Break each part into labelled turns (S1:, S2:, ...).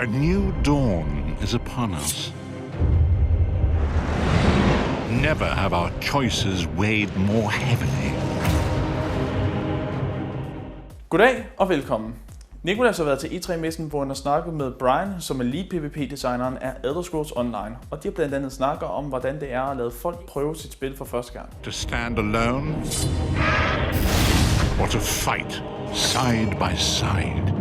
S1: A new dawn is upon us. Never have our choices weighed more heavily.
S2: Goddag og velkommen. Nicholas har været til E3-messen, hvor han har snakket med Brian, som er lead PvP-designeren af Elder Scrolls Online. Og de har blandt andet snakket om, hvordan det er at lade folk prøve sit spil for første gang.
S1: To stand alone, or to fight side by side.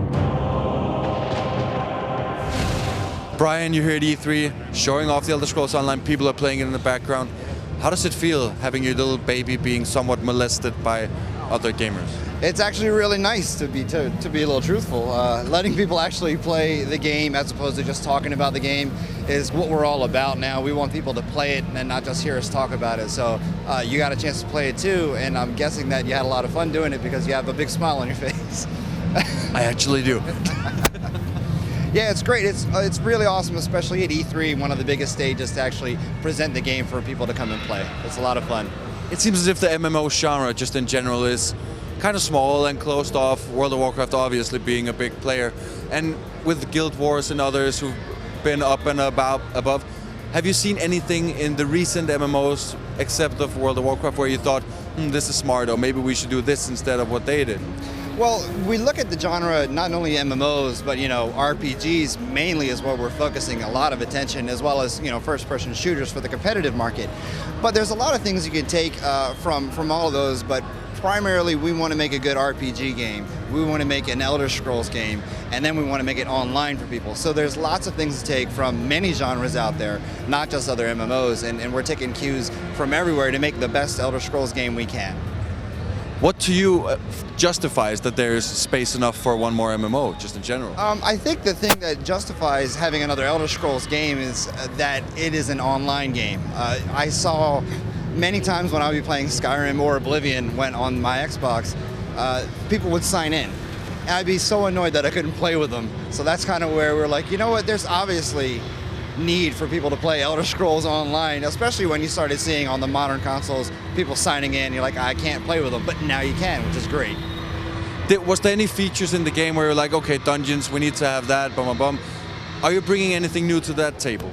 S3: Brian, you're here at E3, showing off the Elder Scrolls Online. People are playing it in the background. How does it feel having your little baby being somewhat molested by other gamers?
S4: It's actually really nice to be a little truthful. Letting people actually play the game as opposed to just talking about the game is what we're all about now. We want people to play it and not just hear us talk about it. So you got a chance to play it too, and I'm guessing that you had a lot of fun doing it because you have a big smile on your face.
S3: I actually do.
S4: Yeah, it's great. It's really awesome, especially at E3, one of the biggest stages to actually present the game for people to come and play. It's a lot of fun.
S3: It seems as if the MMO genre, just in general, is kind of small and closed off. World of Warcraft obviously being a big player. And with Guild Wars and others who've been up and above, have you seen anything in the recent MMOs except of World of Warcraft where you thought, this is smart, or maybe we should do this instead of what they did?
S4: Well, we look at the genre, not only MMOs, but, RPGs mainly is where we're focusing a lot of attention, as well as, first-person shooters for the competitive market. But there's a lot of things you can take from all of those, but primarily we want to make a good RPG game. We want to make an Elder Scrolls game, and then we want to make it online for people. So there's lots of things to take from many genres out there, not just other MMOs, and we're taking cues from everywhere to make the best Elder Scrolls game we can.
S3: What to you justifies that there's space enough for one more MMO, just in general?
S4: I think the thing that justifies having another Elder Scrolls game is that it is an online game. I saw many times when I would be playing Skyrim or Oblivion when on my Xbox, people would sign in. And I'd be so annoyed that I couldn't play with them. So that's kind of where we're like, you know what, there's obviously need for people to play Elder Scrolls Online, especially when you started seeing on the modern consoles people signing in. You're like, I can't play with them, but now you can, which is great.
S3: Was there any features in the game where you're like, okay, dungeons, we need to have that, bum, bum, bum. Are you bringing anything new to that table?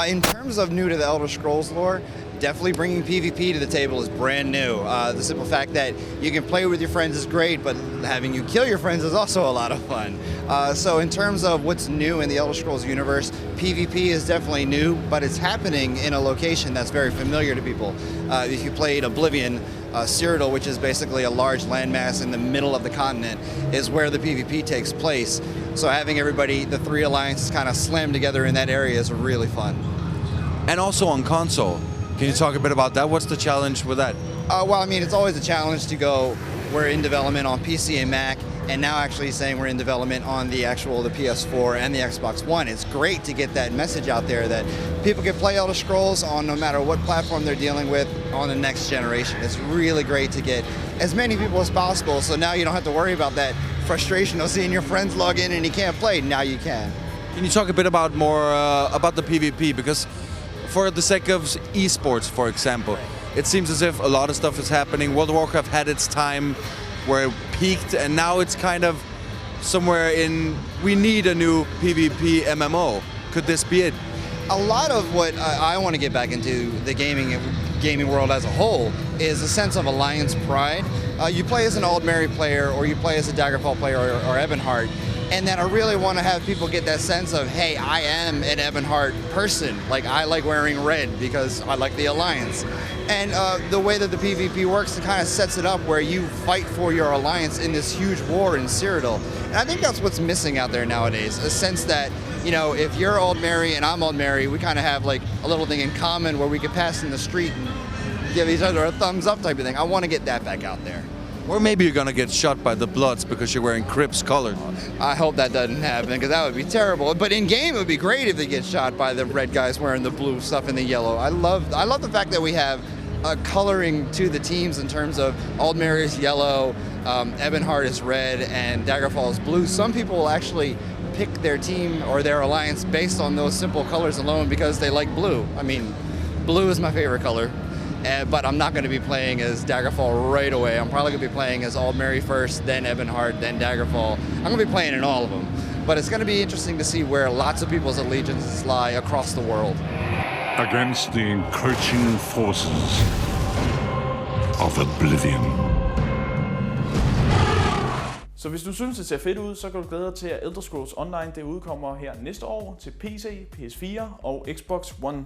S4: In terms of new to the Elder Scrolls lore, definitely bringing PvP to the table is brand new. The simple fact that you can play with your friends is great, but having you kill your friends is also a lot of fun. So in terms of what's new in the Elder Scrolls universe, PvP is definitely new, but it's happening in a location that's very familiar to people. If you played Oblivion, Cyrodiil, which is basically a large landmass in the middle of the continent, is where the PvP takes place. So having everybody, the three alliances kind of slam together in that area is really fun.
S3: And also on console. Can you talk a bit about that? What's the challenge with that?
S4: It's always a challenge to go, we're in development on PC and Mac, and now actually saying we're in development on the PS4 and the Xbox One. It's great to get that message out there that people can play Elder Scrolls on no matter what platform they're dealing with on the next generation. It's really great to get as many people as possible, so now you don't have to worry about that frustration of seeing your friends log in and you can't play. Now you can.
S3: Can you talk a bit about about the PvP? Because for the sake of eSports, for example, it seems as if a lot of stuff is happening. World of Warcraft had its time where it peaked, and now it's kind of somewhere in, we need a new PvP MMO. Could this be it?
S4: A lot of what I want to get back into the gaming world as a whole is a sense of alliance pride. You play as an Aldmeri player, or you play as a Daggerfall player, or Ebonheart, and then I really want to have people get that sense of, hey, I am an Ebonheart person. Like, I like wearing red because I like the Alliance. And the way that the PvP works, it kind of sets it up where you fight for your Alliance in this huge war in Cyrodiil. And I think that's what's missing out there nowadays, a sense that, if you're Aldmeri and I'm Aldmeri, we kind of have like a little thing in common where we can pass in the street and give each other a thumbs up type of thing. I want to get that back out there.
S3: Or maybe you're gonna get shot by the Bloods because you're wearing Crips color.
S4: I hope that doesn't happen, because that would be terrible. But in game, it would be great if they get shot by the red guys wearing the blue stuff and the yellow. I love the fact that we have coloring to the teams in terms of Aldmeri is yellow, Ebonheart is red, and Daggerfall is blue. Some people will actually pick their team or their alliance based on those simple colors alone because they like blue. I mean, blue is my favorite color. But I'm not going to be playing as Daggerfall right away. I'm probably going to be playing as Aldmeri first, then Ebonheart, then Daggerfall. I'm going to be playing in all of them. but it's going to be interesting to see where lots of people's allegiances lie across the world.
S1: Against the encroaching forces of oblivion.
S2: Så hvis du synes, det ser fedt ud, så kan du glæde dig til, at Elder Scrolls Online det udkommer her næste år til PC, PS4 og Xbox One.